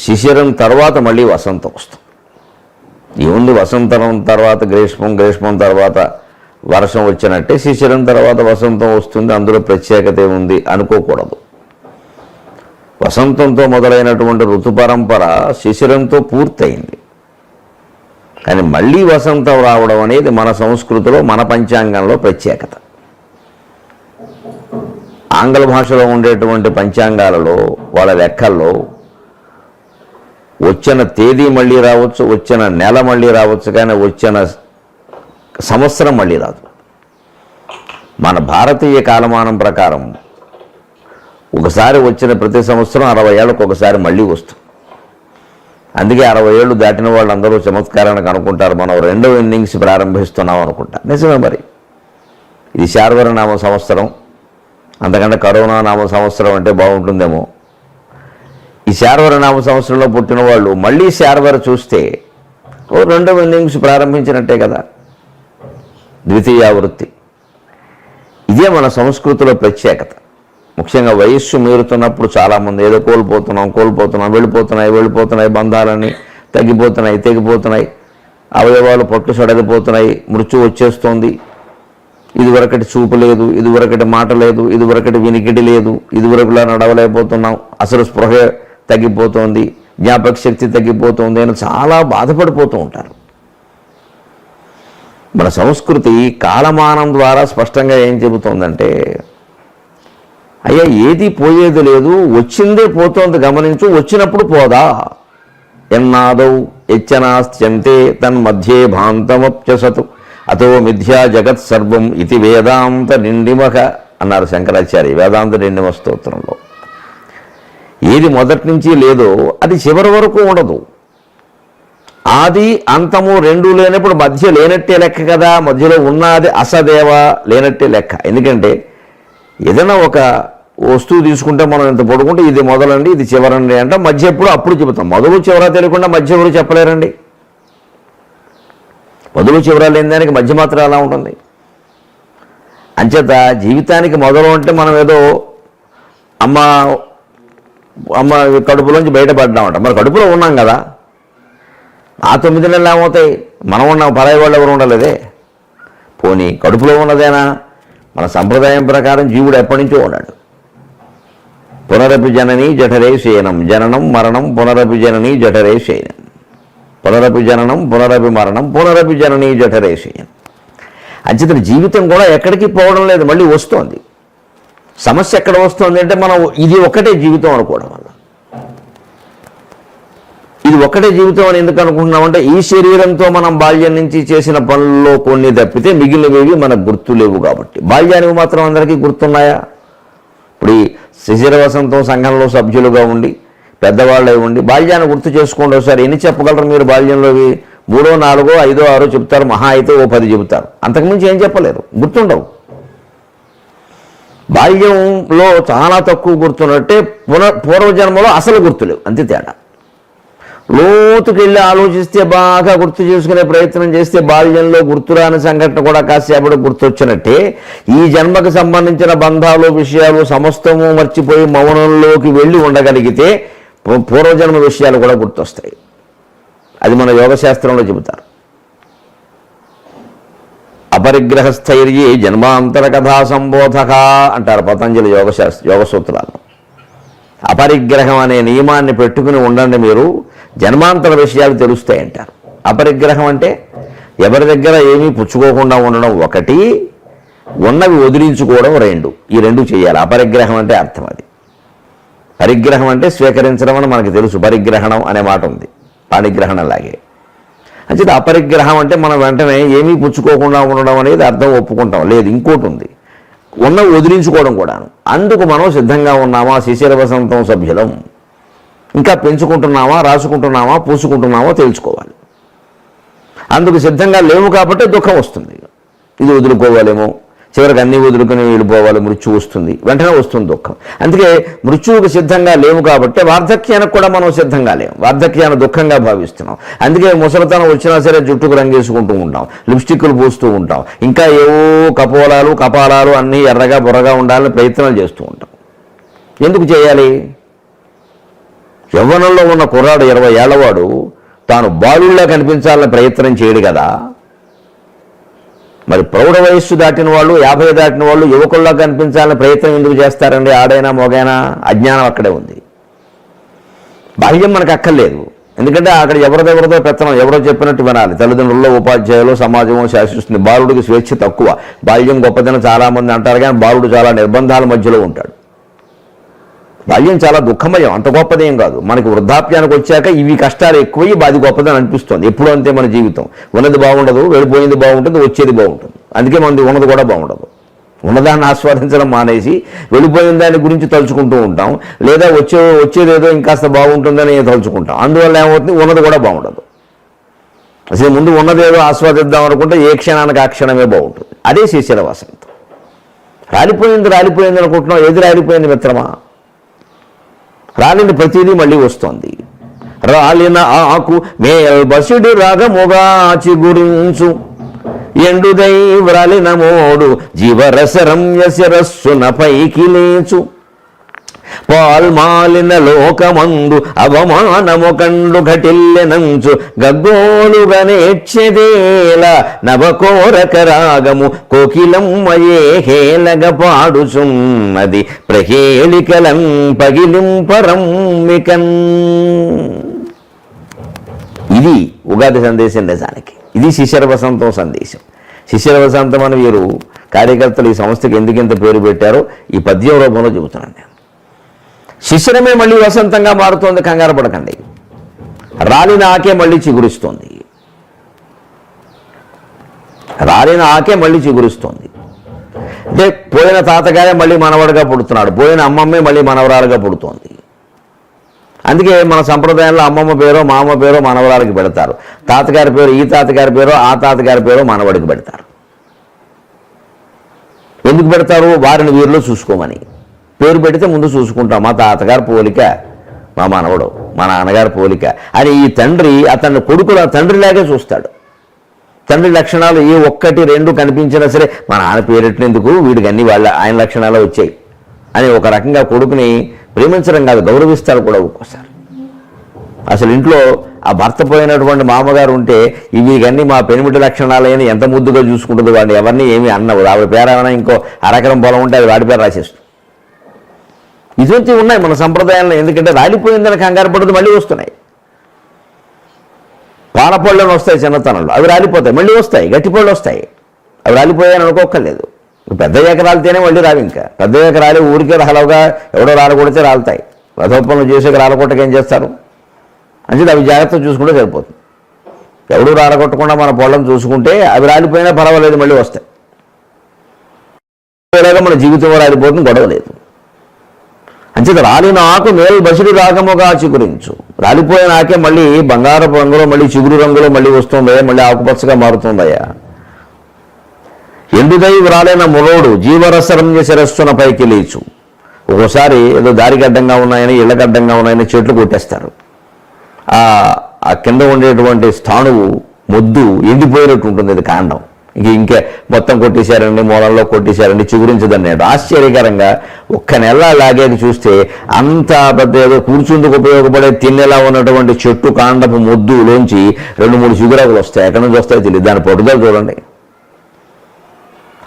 శిశిరం తర్వాత మళ్ళీ వసంతం వస్తుంది. ఏముంది, వసంతం తర్వాత గ్రీష్మం, గ్రీష్మం తర్వాత వర్షం వచ్చినట్టే శిశిరం తర్వాత వసంతం వస్తుంది, అందులో ప్రత్యేకత ఏముంది అనుకోకూడదు. వసంతంతో మొదలైనటువంటి ఋతు పరంపర శిశిరంతో పూర్తయింది. కానీ మళ్ళీ వసంతం రావడం అనేది మన సంస్కృతిలో, మన పంచాంగంలో ప్రత్యేకత. ఆంగ్ల భాషలో ఉండేటువంటి పంచాంగాలలో, వాళ్ళ లెక్కల్లో వచ్చిన తేదీ మళ్ళీ రావచ్చు, వచ్చిన నెల మళ్ళీ రావచ్చు, కానీ వచ్చిన సంవత్సరం మళ్ళీ రాదు. మన భారతీయ కాలమానం ప్రకారం ఒకసారి వచ్చిన ప్రతి సంవత్సరం 60 ఏళ్ళకు ఒకసారి మళ్ళీ వస్తుంది. అందుకే 60 ఏళ్ళు దాటిన వాళ్ళందరూ చమత్కారానికి అనుకుంటారు మనం రెండవ ఇన్నింగ్స్ ప్రారంభిస్తున్నాం అనుకుంటారు. నిజమే. మరి ఇది శార్వరి నామ సంవత్సరం, అంతకంటే కరోనా నామ సంవత్సరం అంటే బాగుంటుందేమో. ఈ శార్వరి నామ సంవత్సరంలో పుట్టిన వాళ్ళు మళ్ళీ శార్వరి చూస్తే రెండవ ఇన్నింగ్స్ ప్రారంభించినట్టే కదా, ద్వితీయావృత్తి. ఇదే మన సంస్కృతిలో ప్రత్యేకత. ముఖ్యంగా వయస్సు మీరుతున్నప్పుడు చాలామంది ఏదో కోల్పోతున్నాం, వెళ్ళిపోతున్నాయి బంధాలని, తెగిపోతున్నాయి, అవయవాలు పట్టు సడలిపోతున్నాయి, మృత్యు వచ్చేస్తోంది, ఇదివరకటి చూపు లేదు, ఇదివరకటి మాట లేదు, ఇదివరకటి వినికిడి లేదు, ఇదివరకులా నడవలేకపోతున్నాం, అసలు స్పృహ తగ్గిపోతుంది, జ్ఞాపక శక్తి తగ్గిపోతుంది అని చాలా బాధపడిపోతూ ఉంటారు. మన సంస్కృతి కాలమానం ద్వారా స్పష్టంగా ఏం చెబుతోందంటే, అయ్యా ఏది పోయేది లేదు, వచ్చిందే పోతోంది గమనించు, వచ్చినప్పుడు పోదా. ఎన్నాదౌ యచ్చనాస్త్యంతే తన్మధ్యే భాంతమప్యసతు అతో మిథ్యా జగత్ సర్వం ఇది వేదాంత నిండిమక అన్నారు శంకరాచార్య వేదాంత నిండిమ స్తోత్రంలో. ఏది మొదటి నుంచి లేదో అది చివరి వరకు ఉండదు. ఆది అంతము రెండు లేనప్పుడు మధ్య లేనట్టే లెక్క కదా. మధ్యలో ఉన్నది అసదేవ లేనట్టే లెక్క. ఎందుకంటే ఏదైనా ఒక వస్తువు తీసుకుంటే మనం ఇంత పడుకుంటే ఇది మొదలండి, ఇది చివరండి అంటే మధ్య ఎప్పుడు అప్పుడు చెబుతాం. మొదలు చివర తెలియకుండా మధ్య ఎవరు చెప్పలేరండి. మొదలు చివర లేని దానికి మధ్య మాత్రం ఎలా ఉంటుంది. అంచేత జీవితానికి మొదలు అంటే మనం ఏదో అమ్మ కడుపులోంచి బయటపడ్డామంట. మరి కడుపులో ఉన్నాం కదా, ఆ 9 నెలలు ఏమవుతాయి? మనం ఉన్నాం, పరాయి వాళ్ళు ఎవరు ఉండలేదే. పోనీ కడుపులో ఉన్నదేనా? మన సంప్రదాయం ప్రకారం జీవుడు ఎప్పటి నుంచో ఉన్నాడు. పునరపి జననీ జఠరే శయనం, జననం మరణం పునరపి జననీ జఠరే శయనం, పునరపి జననం పునరపి మరణం పునరపి జననీ జఠరే శయనం. అంచేత జీవితం కూడా ఎక్కడికి పోవడం లేదు, మళ్ళీ వస్తోంది. సమస్య ఎక్కడ వస్తుంది అంటే మనం ఇది ఒకటే జీవితం అనుకోవడం వల్ల. ఇది ఒకటే జీవితం అని ఎందుకు అనుకుంటున్నామంటే ఈ శరీరంతో మనం బాల్యం నుంచి చేసిన పనుల్లో కొన్ని తప్పితే మిగిలినవి మనకు గుర్తులేవు కాబట్టి. బాల్యానికి మాత్రం అందరికీ గుర్తున్నాయా? ఇప్పుడు ఈ శిశిర వసంతం సంఘంలో సభ్యులుగా ఉండి పెద్దవాళ్ళే ఉండి బాల్యాన్ని గుర్తు చేసుకోండి ఒకసారి. ఎన్ని చెప్పగలరు మీరు బాల్యంలోవి? 3, 4, 5, 6 చెప్తారు, మహా అయితే 10 చెబుతారు, అంతకుమించి ఏం చెప్పలేరు, గుర్తుండవు. బాల్యంలో చాలా తక్కువ గుర్తున్నట్టే పూర్వజన్మలో అసలు గుర్తులేవు, అంతే తేడా. లోతుకి వెళ్ళి ఆలోచిస్తే బాగా గుర్తు చేసుకునే ప్రయత్నం చేస్తే బాల్యంలో గుర్తురాని సంఘటన కూడా కాసేపటి గుర్తొచ్చినట్టే ఈ జన్మకు సంబంధించిన బంధాలు విషయాలు సమస్తము మర్చిపోయి మౌనంలోకి వెళ్ళి ఉండగలిగితే పూర్వజన్మ విషయాలు కూడా గుర్తొస్తాయి. అది మన యోగశాస్త్రంలో చెబుతారు. అపరిగ్రహస్థైర్యే జన్మాంతర కథా సంబోధక అంటారు పతంజలి యోగ సూత్రాలు. అపరిగ్రహం అనే నియమాన్ని పెట్టుకుని ఉండండి, మీరు జన్మాంతర విషయాలు తెలుస్తాయంటారు. అపరిగ్రహం అంటే ఎవరి దగ్గర ఏమీ పుచ్చుకోకుండా ఉండడం ఒకటి, ఉన్నవి వదిలించుకోవడం 2. ఈ 2 చేయాలి. అపరిగ్రహం అంటే అర్థం అది. పరిగ్రహం అంటే స్వీకరించడం అని మనకు తెలుసు, పరిగ్రహణం అనే మాట ఉంది, పాణిగ్రహణలాగే. అంటే అపరిగ్రహం అంటే మనం వెంటనే ఏమీ పుచ్చుకోకుండా ఉండడం అనేది అర్థం ఒప్పుకుంటాం. లేదు, ఇంకోటి ఉంది, ఉన్నవి వదిలించుకోవడం కూడాను. అందుకు మనం సిద్ధంగా ఉన్నామా? శిశిర వసంతం సభ్యులం. ఇంకా పెంచుకుంటున్నామా, రాసుకుంటున్నామా, పూసుకుంటున్నామా తెలుసుకోవాలి. అందుకు సిద్ధంగా లేవు కాబట్టి దుఃఖం వస్తుంది. ఇది వదులుకోవాలేమో, చివరికి అన్నీ వదులుకొని వెళ్ళిపోవాలి, మృత్యు వస్తుంది, వెంటనే వస్తుంది దుఃఖం. అందుకే మృత్యువుకు సిద్ధంగా లేవు కాబట్టి వార్ధక్యానికి కూడా మనం సిద్ధంగా లేము, వార్ధక్యాన్ని దుఃఖంగా భావిస్తున్నాం. అందుకే ముసలితనం వచ్చినా సరే జుట్టుకు రంగేసుకుంటూ ఉంటాం, లిప్స్టిక్లు పూస్తూ ఉంటాం, ఇంకా ఏవో కపాలాలు అన్నీ ఎర్రగా బుర్రగా ఉండాలని ప్రయత్నాలు చేస్తూ ఉంటాం. ఎందుకు చేయాలి? యవ్వనంలో ఉన్న కుర్రాడు 20 ఏళ్లవాడు తాను బాలుళ్ళ కనిపించాలని ప్రయత్నం చేయడు కదా. మరి ప్రౌఢ వయస్సు దాటిన వాళ్ళు, 50 దాటిన వాళ్ళు యువకుల్లా కనిపించాలని ప్రయత్నం ఎందుకు చేస్తారండి? ఆడైనా మొగైనా అజ్ఞానం అక్కడే ఉంది. బాల్యం మనకు అక్కర్లేదు. ఎందుకంటే అక్కడ ఎవరిదెవరిదో పెత్తనం, ఎవరో చెప్పినట్టు వినాలి. తల్లిదండ్రుల్లో, ఉపాధ్యాయులు, సమాజము శాసిస్తుంది. బాలుడికి స్వేచ్ఛ తక్కువ. బాల్యం గొప్పదని చాలామంది అంటారు, కానీ బాలుడు చాలా నిర్బంధాల మధ్యలో ఉంటాడు. బాల్యం చాలా దుఃఖమయం, అంత గొప్పదేం కాదు. మనకి వృద్ధాప్యానికి వచ్చాక ఇవి కష్టాలు ఎక్కువయ్యి బాది గొప్పదని అనిపిస్తుంది. ఎప్పుడూ అంతే మన జీవితం. ఉన్నది బాగుండదు, వెళ్ళిపోయింది బాగుంటుంది, వచ్చేది బాగుంటుంది. అందుకే మనది ఉన్నది కూడా బాగుండదు. ఉన్నదాన్ని ఆస్వాదించడం మానేసి వెళ్ళిపోయిన దాని గురించి తలుచుకుంటూ ఉంటాం, లేదా వచ్చేదేదో ఇంకాస్త బాగుంటుందని తలుచుకుంటాం. అందువల్ల ఏమవుతుంది, ఉన్నది కూడా బాగుండదు. అసలు ముందు ఉన్నదేదో ఆస్వాదిద్దాం అనుకుంటే ఏ క్షణానికి ఆ క్షణమే బాగుంటుంది. అదే శిశిర వసంతం. రాలిపోయింది అనుకుంటున్నాం, ఏది రాలిపోయింది మిత్రమా? రాలిన ప్రతిదీ మళ్ళీ వస్తోంది. రాలిన ఆకు మేల్బసుడి రాగముగా చిగురించు, ఎండుదై వ్రాలిన మోడు జీవరసరమ్య శిరస్సున పైకి లేచు, పాల్మాలిన లోకమందు అవమానము కండు ఘటిల్లెనంచు, గగ్గోలుగా నేర్చెదేల నవకోరక రాగము కోకిలమ్మయే హేలగ పాడుచున్నది, ప్రహేళికలం పగిలింపరమ్మికన్. ఇది ఉగాది సందేశం నిజానికి. ఇది శిశిర వసంతం సందేశం. శిశిర వసంతం అని వీరు కార్యకర్తలు ఈ సంస్థకి ఎందుకింత పేరు పెట్టారో ఈ పద్యం రూపంలో చెబుతున్నాను నేను. శిశిరమే మళ్ళీ వసంతంగా మారుతోంది, కంగారు పడకండి. రాలిన ఆకే మళ్ళీ చిగురిస్తోంది. రాలిన ఆకే మళ్ళీ చిగురిస్తోంది. అంటే పోయిన తాతగారే మళ్ళీ మనవడుగా పుడుతున్నాడు, పోయిన అమ్మమ్మే మళ్ళీ మనవరాలుగా పుడుతోంది. అందుకే మన సంప్రదాయంలో అమ్మమ్మ పేరో మామ పేరో మనవరాలకి పెడతారు. తాతగారి పేరు ఈ తాతగారి పేరో ఆ తాతగారి పేరో మనవడికి పెడతారు. ఎందుకు పెడతారు? వారిని వీరిలో చూసుకోమని. పేరు పెడితే ముందు చూసుకుంటాం, మా తాతగారి పోలిక మా మనవడు, మా నాన్నగారి పోలిక అని ఈ తండ్రి అతన్ని కొడుకుల తండ్రిలాగే చూస్తాడు. తండ్రి లక్షణాలు ఏ 1, 2 కనిపించినా సరే మా నాన్న పేరెట్టినందుకు వీడికి అన్ని ఆయన లక్షణాలు వచ్చాయి అని ఒక రకంగా కొడుకుని ప్రేమించడం కాదు, గౌరవిస్తారు కూడా ఒక్కోసారి. అసలు ఇంట్లో ఆ భర్త పోయినటువంటి మామగారు ఉంటే వీడికన్నీ మా పెనిమిటి లక్షణాలని ఎంత ముద్దుగా చూసుకుంటుంది. వాడిని ఎవరిని ఏమీ అన్నవు. ఆవిడ పేరు ఏమైనా ఇంకో అరకరం పొలం ఉంటే అది వాడి పేరు రాసేస్తుంది. ఇటువంటివి ఉన్నాయి మన సంప్రదాయంలో. ఎందుకంటే రాలిపోయిందని కంగారు పడుతూ మళ్ళీ వస్తున్నాయి. పాలపళ్ళని వస్తాయి చిన్నతనంలో, అవి రాలిపోతాయి, మళ్ళీ వస్తాయి. గట్టిపళ్ళు వస్తాయి, అవి రాలిపోయాయని అనుకోక్కర్లేదు. పెద్ద రాలితేనే మళ్ళీ రావి. ఇంకా పెద్ద రాలి ఊరికే రాలవుగా ఎవడో రాలకొడితే రాలుతాయి. రథోపనలు చేసాక రాలకొట్టక ఏం చేస్తారు? అంటే అవి జాగ్రత్తగా చూసుకుంటే సరిపోతుంది. ఎవడూ రాలగొట్టకుండా మన పొలం చూసుకుంటే అవి రాలిపోయినా పర్వాలేదు, మళ్ళీ వస్తాయి. మన జీవితంలో రాలిపోతుంది, గొడవ లేదు. అంచేత రాలిన ఆకు మేలు బసుడి రాగముగా చిగురించు. రాలిపోయిన ఆకే మళ్ళీ బంగారపు రంగులో మళ్ళీ చిగురు రంగులో మళ్ళీ వస్తుందయ్యా, మళ్ళీ ఆకుపచ్చగా మారుతుందయ్యా. ఎండుదై వ్రాలైన మురోడు జీవరసరమ్య శిరస్సున పైకి లేచు. ఒక్కోసారి ఏదో దారిగడ్డంగా ఉన్నాయని, ఇళ్ళగడ్డంగా ఉన్నాయని చెట్లు కొట్టేస్తారు. ఆ కింద ఉండేటువంటి స్థాణువు మొద్దు ఎండిపోయినట్టు ఉంటుంది, అది కాండం. ఇంకే మొత్తం కొట్టేశారండి, మూలంలో కొట్టేశారండి, చిగురించదన్నాడు. ఆశ్చర్యకరంగా 1 నెల లాగేది చూస్తే అంత పెద్ద ఏదో కూర్చుందుకు ఉపయోగపడే తిన్నెలా ఉన్నటువంటి చెట్టు కాండపు మొద్దులోంచి 2-3 చిగురాకులు వస్తాయి. ఎక్కడి నుంచి వస్తాయో తెలియదు. దాని పట్టుదల చూడండి.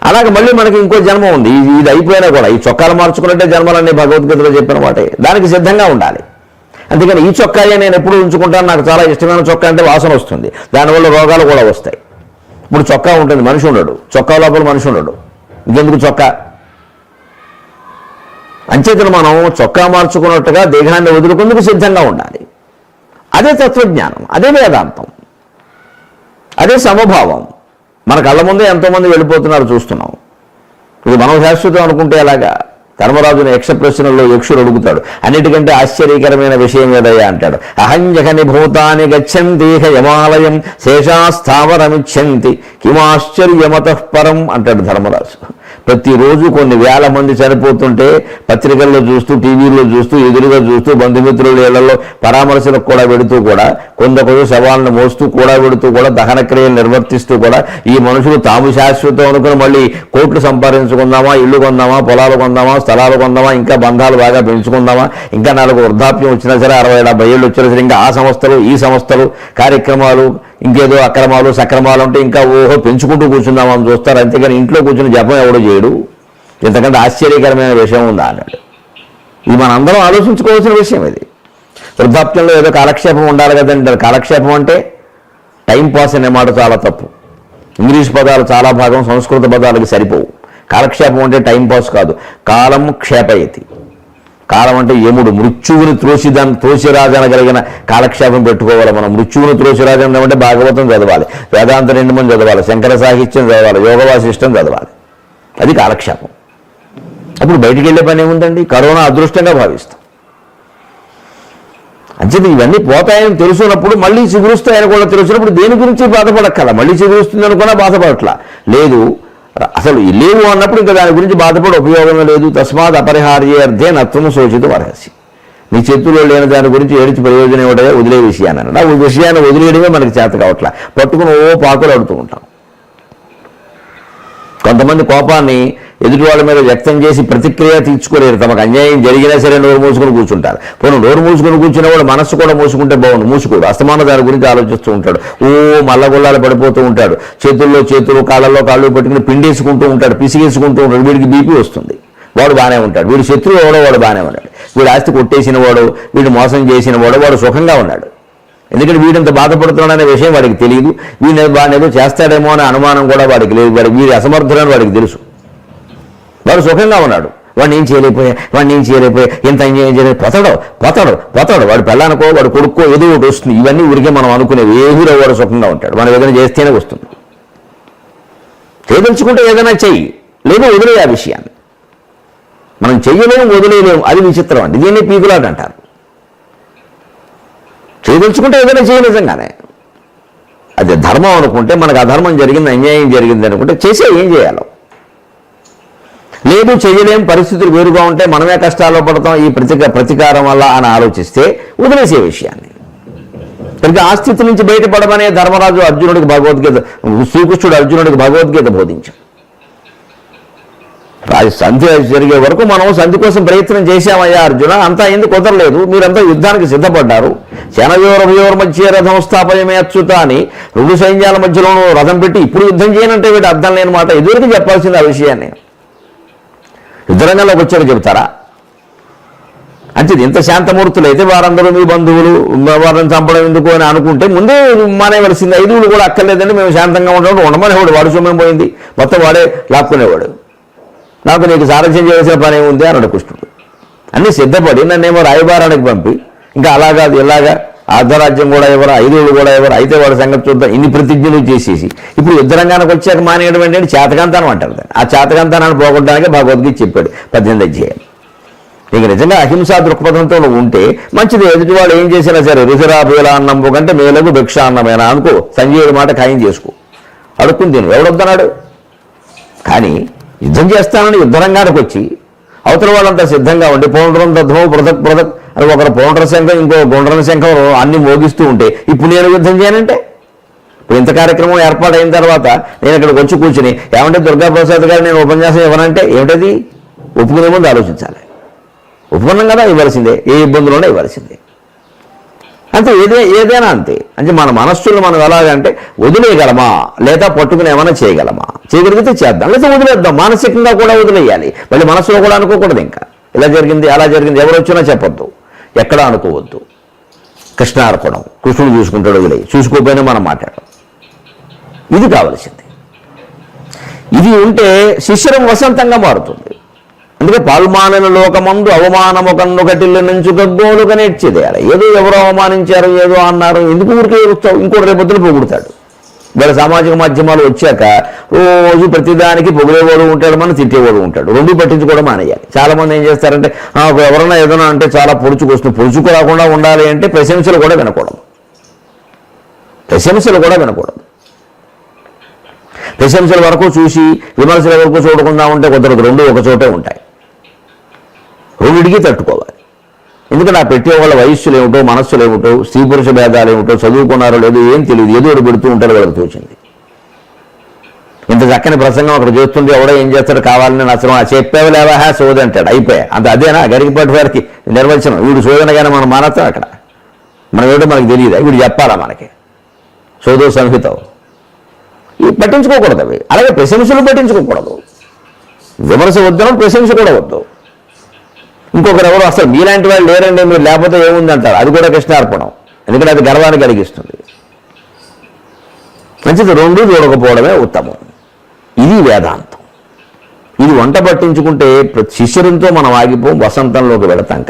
అలాగే మళ్ళీ మనకి ఇంకో జన్మ ఉంది. ఇది అయిపోయినా కూడా ఈ చొక్కాలు మార్చుకున్నట్టే జన్మలన్నీ భగవద్గీతలో చెప్పిన వాటే. దానికి సిద్ధంగా ఉండాలి. అందుకని ఈ చొక్కాయే నేను ఎప్పుడు ఉంచుకుంటాను, నాకు చాలా ఇష్టమైన చొక్కా అంటే వాసన వస్తుంది, దానివల్ల రోగాలు కూడా వస్తాయి. ఇప్పుడు చొక్కా ఉంటుంది, మనిషి ఉండడు. చొక్కా లోపల మనిషి ఉండడు, ఇంకెందుకు చొక్కా? అంచేతను మనం చొక్కా మార్చుకున్నట్టుగా దేహాన్ని వదులుకుందుకు సిద్ధంగా ఉండాలి. అదే తత్వజ్ఞానం, అదే వేదాంతం, అదే సమభావం. మన కళ్ళ ముందే ఎంతోమంది వెళ్ళిపోతున్నారు, చూస్తున్నాం. ఇది మనం శాశ్వతం అనుకుంటే ఎలాగా? ధర్మరాజుని యక్ష ప్రశ్నల్లో యక్షుడు అడుగుతాడు, అన్నిటికంటే ఆశ్చర్యకరమైన విషయం ఏదయ్యా అంటాడు. అహంజకని భూతాని గచ్చంతి యమాలయం శేషాస్థావరమిచ్చంతి కిమాశ్చర్యమతః పరం అంటాడు ధర్మరాజు. ప్రతిరోజు కొన్ని వేల మంది చనిపోతుంటే పత్రికల్లో చూస్తూ, టీవీల్లో చూస్తూ, ఎదురుగా చూస్తూ, బంధుమిత్రుల ఇళ్లలో పరామర్శలకు కూడా వెడుతూ కూడా, కొందరు శవాలను మోస్తూ కూడా వెడుతూ కూడా, దహన క్రియలు నిర్వర్తిస్తూ కూడా, ఈ మనుషులు తాము శాశ్వతం అనుకుని మళ్ళీ కోట్లు సంపాదించుకుందామా, ఇల్లు కొందామా, పొలాలు కొందామా, స్థలాలు కొందామా, ఇంకా బంధాలు బాగా పెంచుకుందామా, ఇంకా 4 వృద్ధాప్యం వచ్చినా సరే, 60-70 ఏళ్ళు వచ్చినా సరే, ఇంకా ఆ సంస్థలు ఈ సంస్థలు కార్యక్రమాలు, ఇంకేదో అక్రమాలు సక్రమాలు అంటే ఇంకా ఓహో పెంచుకుంటూ కూర్చుందామని చూస్తారు. అంతేగాని ఇంట్లో కూర్చుని జపం ఎవడో చేయడు. ఇంతకంటే ఆశ్చర్యకరమైన విషయం ఉందా అన్నాడు. ఇది మన అందరం ఆలోచించుకోవాల్సిన విషయం. ఇది వృద్ధాప్యంలో ఏదో కాలక్షేపం ఉండాలి కదండి. కాలక్షేపం అంటే టైంపాస్ అనే మాట చాలా తప్పు. ఇంగ్లీష్ పదాలు చాలా భాగం సంస్కృత పదాలకి సరిపోవు. కాలక్షేపం అంటే టైంపాస్ కాదు. కాలం క్షేపయతి. కాలం అంటే యముడు, మృత్యువుని త్రోసిరాజనగలిగిన కాలక్షేపం పెట్టుకోవాలి. మనం మృత్యువుని త్రోసిరాజనం అంటే భాగవతం చదవాలి, వేదాంత నిండమం చదవాలి, శంకర సాహిత్యం చదవాలి, యోగ వాసిష్టం చదవాలి. అది కాలక్షేపం. అప్పుడు బయటికి వెళ్ళే పని ఏముందండి? కరోనా అదృష్టంగా భావిస్తాం. అంచేది ఇవన్నీ పోతాయని తెలుసున్నప్పుడు, మళ్ళీ చిగురుస్తాయని కూడా తెలుసున్నప్పుడు దేని గురించి బాధపడక్కల. మళ్ళీ చిగురుస్తుంది అనుకున్నా బాధపడట్లా లేదు. అసలు లేవు అన్నప్పుడు ఇంకా దాని గురించి బాధపడే ఉపయోగం లేదు. తస్మాత్ అపరిహార్యే అర్థే నత్వము శోచితం అర్హసి. నీ చేతుల్లో లేని దాని గురించి ఏడిచి ప్రయోజనం ఏమిటో వదిలే విషయాన్ని అన్నాడు. ఆ విషయాన్ని వదిలేయడమే మనకి చేత కావట్లా. పట్టుకుని పాకులు అడుతూ ఉంటాం. కొంతమంది కోపాన్ని ఎదుటి వాళ్ళ మీద వ్యక్తం చేసి ప్రతిక్రియ తీర్చుకోలేరు. తమకు అన్యాయం జరిగినా సరే నోరు మూసుకొని కూర్చుంటారు. పోనీ నోరు మూసుకొని కూర్చున్న వాడు మనస్సు కూడా మూసుకుంటే బాగుంది. మూసుకోడు. అస్తమాన దాని గురించి ఆలోచిస్తూ ఉంటాడు. మల్లగొల్లాలు పడిపోతూ ఉంటాడు. చేతుల్లో చేతులు, కాళ్ళల్లో కాళ్ళు పెట్టుకుని పిండేసుకుంటూ ఉంటాడు, పిసిగేసుకుంటూ ఉంటాడు. వీడికి బీపీ వస్తుంది. వాడు బాగానే ఉంటాడు. వీడు శత్రువు ఎవడో వాడు బాగానే ఉన్నాడు. వీడు ఆస్తి కొట్టేసిన వాడు, వీడు మోసం చేసిన వాడు సుఖంగా ఉన్నాడు. ఎందుకంటే వీడింత బాధపడుతున్నాడనే విషయం వాడికి తెలియదు. వాడిని ఏదో చేస్తాడేమో అనే అనుమానం కూడా వాడికి లేదు. వీడి అసమర్థులని వాడికి తెలుసు. వాడు సుఖంగా ఉన్నాడు. వాడిని ఏం చేయలేకపోయా ఇంత అన్యాయం చేయలేదు. పోతాడు వాడు పెళ్ళానుకో, వాడు కొడుక్కో ఏదో ఒకటి వస్తుంది. ఇవన్నీ ఊరికే మనం అనుకునేవి. ఏదో వాడు సుఖంగా ఉంటాడు. మనం ఏదైనా చేస్తేనే వస్తుంది. చేయదలుచుకుంటే ఏదైనా చెయ్యి, లేదు వదిలే ఆ విషయాన్ని. మనం చెయ్యలేము, వదిలేయలేము. అది విచిత్రం అండి. దీన్ని పీకులాట అంటారు. చేయదలుచుకుంటే ఏదైనా చేయ నిజంగానే. అది ధర్మం అనుకుంటే, మనకు అధర్మం జరిగింది, అన్యాయం జరిగింది అనుకుంటే చేసే ఏం చేయాలో. లేదు చేయలేం, పరిస్థితులు వేరుగా ఉంటే మనమే కష్టాల్లో పడతాం ఈ ప్రతీకారం వల్ల అని ఆలోచిస్తే వదిలేసే విషయాన్ని. కనుక ఆ స్థితి నుంచి బయటపడమనే ధర్మరాజు అర్జునుడికి భగవద్గీత, శ్రీకృష్ణుడు అర్జునుడికి భగవద్గీత బోధించాడు. సంధి జరిగే వరకు మనం సంధి కోసం ప్రయత్నం చేశామయ్యా అర్జున, అంతా ఎందుకు కుదరలేదు. మీరంతా యుద్ధానికి సిద్ధపడ్డారు. శనయోరభయోర్ మధ్య రథం స్థాపయమే అచ్యుత అని 2 సైన్యాల మధ్యలోనూ రథం పెట్టి ఇప్పుడు యుద్ధం చేయనంటే వీటి అర్థం లేని మాట. ఎదురుకి చెప్పాల్సింది ఆ విషయాన్ని. యుద్ధరంగంలోకి వచ్చాడు చెబుతారా? అంటే ఇంత శాంతమూర్తులు అయితే వారందరూ మీ బంధువులు, వారిని చంపడం ఎందుకు అని అనుకుంటే ముందే మానేవలసింది. 5 కూడా అక్కర్లేదండి, మేము శాంతంగా ఉండమనేవాడు. వాడు సొమ్మం పోయింది, మొత్తం వాడే లాక్కునేవాడు. నాకు నీకు సారథ్యం చేయాల్సిన పని ఏముంది అన్నాడు కృష్ణుడు. అన్నీ సిద్ధపడి నన్నేమో రాయబారానికి పంపి, ఇంకా అలాగా ఇలాగా అర్ధరాజ్యం కూడా ఎవరు, 5 కూడా ఎవరు, అయితే వాడి సంగతి చూద్దాం. ఇన్ని ప్రతిజ్ఞలు చేసేసి ఇప్పుడు యుద్ధరంగానికి వచ్చాక మానేయడం ఏంటంటే చేతకాంతానం అంటారు. ఆ చేతకాంతానాన్ని పోగొట్టడానికి భగవద్గీత చెప్పాడు 18 అధ్యాయం. నీకు నిజంగా అహింసా దృక్పథంతో నువ్వు ఉంటే మంచిది. ఎదుటివాడు ఏం చేసినా సరే రుచిరాబేల అన్నం కంటే మేలకు భిక్ష అన్నమేనా అనుకో. సంజయుడి మాట ఖాయం చేసుకో, అడుక్కుని తిను, ఎవడొద్దన్నాడు. కానీ యుద్ధం చేస్తానని యుద్ధరంగానికి వచ్చి అవతల వాళ్ళంతా సిద్ధంగా ఉండి పౌండ్రం దధ్మో పృథక్ అని ఒకరు పౌండ్ర శంఖం, ఇంకో గుండ్రన శంఖం అన్ని మోగిస్తూ ఉంటే ఇప్పుడు నేను యుద్ధం చేయనంటే, ఇప్పుడు ఇంత కార్యక్రమం ఏర్పాటైన తర్వాత నేను ఇక్కడికి వచ్చి కూర్చుని ఏమంటే దుర్గాప్రసాద్ గారు నేను ఉపన్యాసం ఇవ్వనంటే ఏమిటది? ఒప్పుకునే ముందు ఆలోచించాలి. ఒప్పుకున్నాం కదా, ఇవ్వాల్సిందే. ఏ ఇబ్బందులు ఉన్నా ఇవ్వాల్సిందే. అంతే, ఏదైనా అంతే. అంటే మన మనస్సును మనం ఎలాగంటే వదిలేయగలమా లేదా పట్టుకుని ఏమైనా చేయగలమా? చేయగలిగితే చేద్దాం, లేదా వదిలేద్దాం. మానసికంగా కూడా వదిలేయాలి. మళ్ళీ మనసులో కూడా అనుకోకూడదు. ఇంకా ఇలా జరిగింది అలా జరిగింది ఎవరు వచ్చినా చెప్పొద్దు, ఎక్కడా అనుకోవద్దు. కృష్ణ అనుకోవడం, కృష్ణుడు చూసుకుంటాడు, వదిలే. చూసుకోకపోయినా మనం మాట్లాడడం, ఇది కావలసింది. ఇది ఉంటే శిశిరం వసంతంగా మారుతుంది. అందుకే పాల్మానల లోకమందు అవమానము కన్ను కటిల్లు నుంచి గగ్గోలుగా నేర్చేదేయాలి. ఏదో ఎవరో అవమానించారు, ఏదో అన్నారు, ఎందుకు ఊరికే వస్తావు? ఇంకోటి రేపొద్దులు పొగుడుతాడు. వీళ్ళ సామాజిక మాధ్యమాలు వచ్చాక రోజు ప్రతిదానికి పొగిడేవాడు ఉంటాడు, మనం తిట్టేవాడు ఉంటాడు. 2 పట్టించుకోవడం మానేయాలి. చాలామంది ఏం చేస్తారంటే ఎవరైనా ఏదైనా అంటే చాలా పొడుచుకొస్తుంది. పొడుచుకు రాకుండా ఉండాలి అంటే ప్రశంసలు కూడా వినకూడదు. ప్రశంసల వరకు చూసి విమర్శల వరకు చూడకుండా ఉంటే కుదరదు. రెండు ఒక చోటే ఉంటాయి. రెండిటికి తట్టుకోవాలి. ఎందుకంటే ఆ పెట్టే వాళ్ళ వయస్సులు ఏమిటో, మనస్సులు ఏమిటో, స్త్రీ పురుష భేదాలు ఏమిటో, చదువుకున్నారో లేదో ఏం తెలియదు, ఏదో ఒకటి పెడుతూ ఉంటారు. వాళ్ళకి తోచింది. ఇంత చక్కని ప్రసంగం అక్కడ చేస్తుంటే ఎవడో ఏం చేస్తాడు, కావాలని నచ్చడం, ఆ చెప్పేవి లేవా సోది అంటాడు. అయిపోయా అంత. అదేనా గరికపాటి వారికి నిర్వచనం. వీడు శోధనగానే మనం మానస్తాం. అక్కడ మనం ఏమిటో మనకు తెలియదు. వీడు చెప్పాలా మనకి సోదో సంహిత. ఇవి పట్టించుకోకూడదు. అవి అలాగే ప్రశంసలు పట్టించుకోకూడదు. విమర్శ వద్దనం, ప్రశంస కూడా వద్దు. ఇంకొకరు ఎవరు అసలు మీలాంటి వాళ్ళు లేరండి, మీరు లేకపోతే ఏముంది అంటారు. అది కూడా కృష్ణార్పణం. ఎందుకంటే అది గర్వాన్ని కలిగిస్తుంది. మంచిది, రెండు చూడకపోవడమే ఉత్తమం. ఇది వేదాంతం. ఇది వంట పట్టించుకుంటే శిష్యునితో మనం ఆగిపోం, వసంతంలోకి వెళతాం.